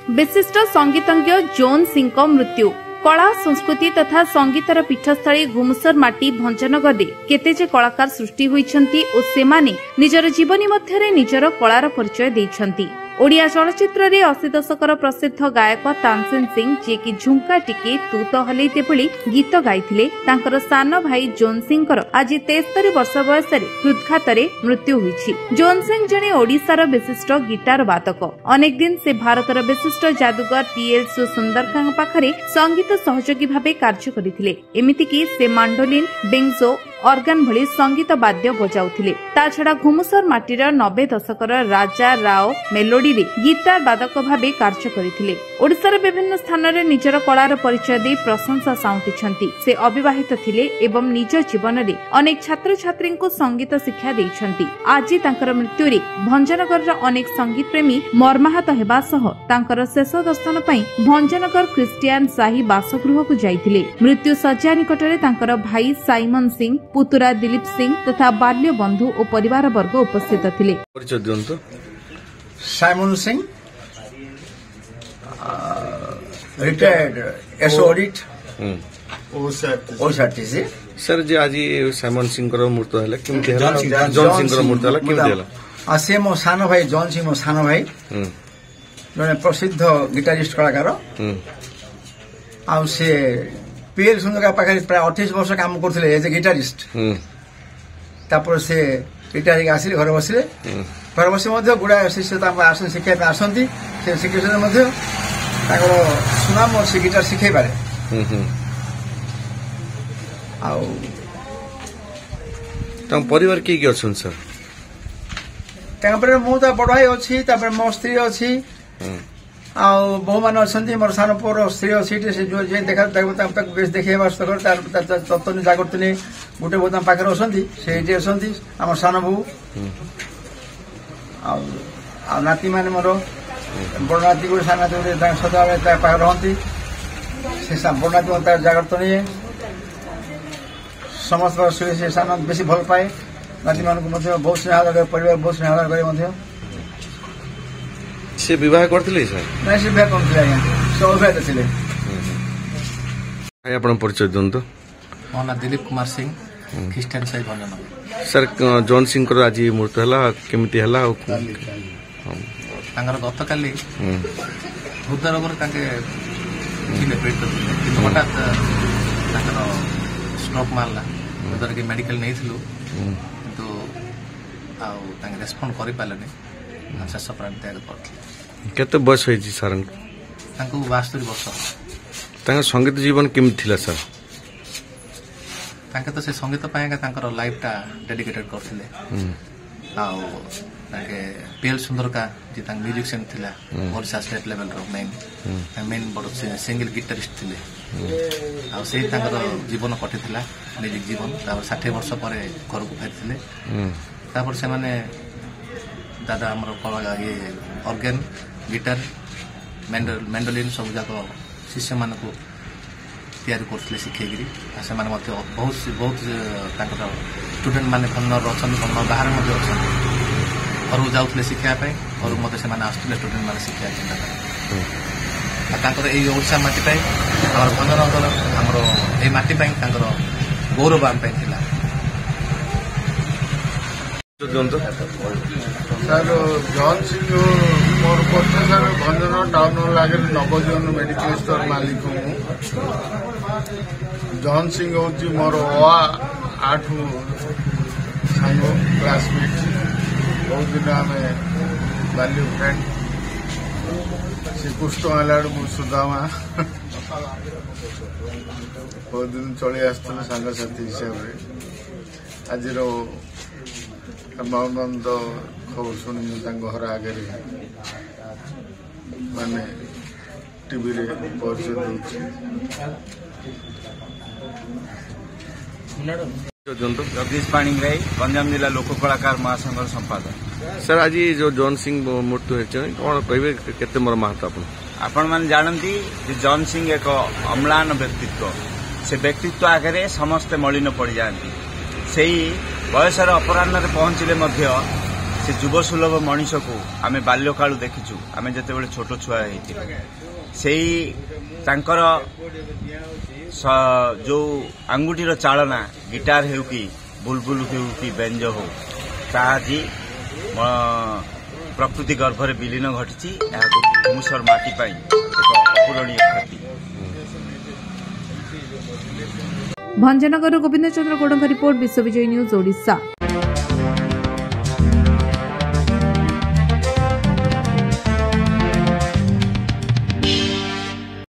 विशिष्ट संगीतज्ञ जोन सिंह मृत्यु। कला संस्कृति तथा संगीतर पीठस्थली घुमुसर माटी भंजनगर केते जे कलाकार सृष्टि होइछंती ओ सेमाने निजर जीवनी मध्यरे निजर कलार परिचय देइछंती। ओडिया चलचित्र रे 80 दशकर प्रसिद्ध गायक तानसेन सिंह जे कि झुंका टिके तू तो हलैते भली गीत गाइथिले तांकर सान भाई जोन सिंह आज 73 वर्ष बयस हृदघात मृत्यु होइछि। जोन सिंह जणे ओडिशार विशिष्ट गिटार वादक। अनेक दिन से भारतर विशिष्ट जादूगर टीएल सुंदरका पाखरे संगीत सहयोगी भावे कार्य करथिले। एमिति कि से मांडोलिन, बेंगजो, ऑर्गन भली संगीत वाद्य बजाउथिले। ता छडा घुमुसर माटीर 90 दशकर राजा राव मेलोडी रे गिटार वादक भावे कार्य करथिले। ओडिशार विभिन्न स्थान रे निजर कलार परिचय दे प्रशंसा साउंटिछंती। से अविवाहित थिले एवं निज जीवन रे अनेक छात्र छात्री को संगीत शिक्षा देइछंती। आज तांकर मृत्यु रे भंजनगर अनेक संगीत प्रेमी मर्माहत हेबा सह तांकर शेष दर्शन पई भंजनगर क्रिस्टियन शाही बासगृह को जाइथिले। मृत्यु सज्जा निकटरे तांकर भाई साइमन सिंह, पुतुरा दिलीप सिंह तथा बाल्य बंधु और परिवार वर्ग उपस्थित थिले। परिचय दियंतु। Simon Singh, retired SO audit ओसाटीसी। सर जी आज साइमन सिंह मृत्यु है केमती है? जॉन सिंह मृत्यु है केमती है? से मो सान भाई जॉन सिंह, मो सान भाई जने प्रसिद्ध गिटारिस्ट कलाकार। आ से पीएल सुंदर पाखे प्राय 28 वर्ष काम करथिले एज ए गिटारिस्ट। तापर से रिटायर आसिले घर बसिले। घर बसी गुड़ा शिष्य आसन शिक्षा आसती से शिक्षण सुनाम से गिटार शिखे पारे। परिवार किए अच्छा सर? मु तो बड़ भाई अच्छी, मो स्त्री अच्छी, बहु मान अच्छा। मोर सान पुअर स्त्री अच्छी जो देखा बेस देखे तत्न जागृतनी गोटे बहुत पाखे अच्छा से अच्छा। आम सान बो नाती मान मोर बड़ नाती गोटे सान नाती गोटे सदा पाखे रहती। बड़ नाती जागृत नहीं समस्त से सान बेसी भल पाए। नाती मान बहुत स्नेह करे, परिवार बहुत स्नेह करे। से विवाह करथिले सर? नहीं, से विवाह करथिले आज्ञा, से अविवाहित थिले। आपण परिचय दियंतु। मो ना Dilip Kumar Singh, Christian Sai Bhanjanagar. Sir John Singh आज मृत्यु हला केमती हला? तांगर गतकाली हृदय रोग थिले पीड़ित थिले। हठात तांकर स्ट्रोक मारला। हृदय के मेडिकल नहीं थिलु किंतु रेस्पॉन्ड करि पालेनी। शेष प्राण त्याग करथिले। केते बयस होई सर? 72 वर्ष। तांकर संगीत जीवन केमती थिला सर? तांके तो से संगीत पाएगा तांकर लाइफ टा डेडिकेटेड करथिले। पीएल सुंदरका जी म्यूजिशियन थिला ओडिशा स्टेट लेवल रो मेन बड़ सिंगल गिटारिस्ट थिले। से जीवन कटिथिला म्यूजिक जीवन। 60 वर्ष पर घर को फेरथिले। से माने दादा आमर कला ये ऑर्गन, गिटार, मेंडोलिन सब जाक शिष्य मान को तैयारी करथिले शिखेगिरी। से माने मते बहुत स्टूडेंट माने कन्नर अच्छा बाहर घर को जाऊे शिखापी। घर मत से स्टूडेंट मैंने शिक्षा ये ओडिशा माटी भंजनगर आमर ये माटी गौरव आम थिला। Sir John Singh more sir भंजन town लगे नवजीवन मेडिकल स्टोर मालिक हूँ। जॉन सिंह हूँ मोर 8 सांग क्लासमेट। बहुत दिन आम बाल्य फ्रेंड। श्रीकृष्ण आला सुदामा बहुत दिन चली आसुल सांगसाथी हिसाब से। आज मौनंद खबर शुणी घर आगे माने टीवी रे परिचय दूसरी। जगदीश पाणिग्राही, गंजाम जिला लोक कलाकार महासंघ संपादक। सर आज जो जॉन सिंह मृत्यु कौन कहे केते मर्माहत आपण मैंने जानती जॉन सिंह एक अम्लान व्यक्तित्व। से व्यक्तित्व आगे समस्ते मलिन पड़ जाती। से बयसर अपराह्न पहुंचले से युवसुलभ मनीष को आम बाल्यकालू देखीचु आम जिते छोट छुआ से जो आंगुठीर चालना गिटार हो कि बुलबुल हो कि बेंज हो ताजी प्रकृति गर्भर विलीन घटी घुमुसर माटी एक अपूरणीय क्षति। भंजनगर गोविंद चंद्र गौड़ रिपोर्ट विश्वविजय न्यूज ओडिशा।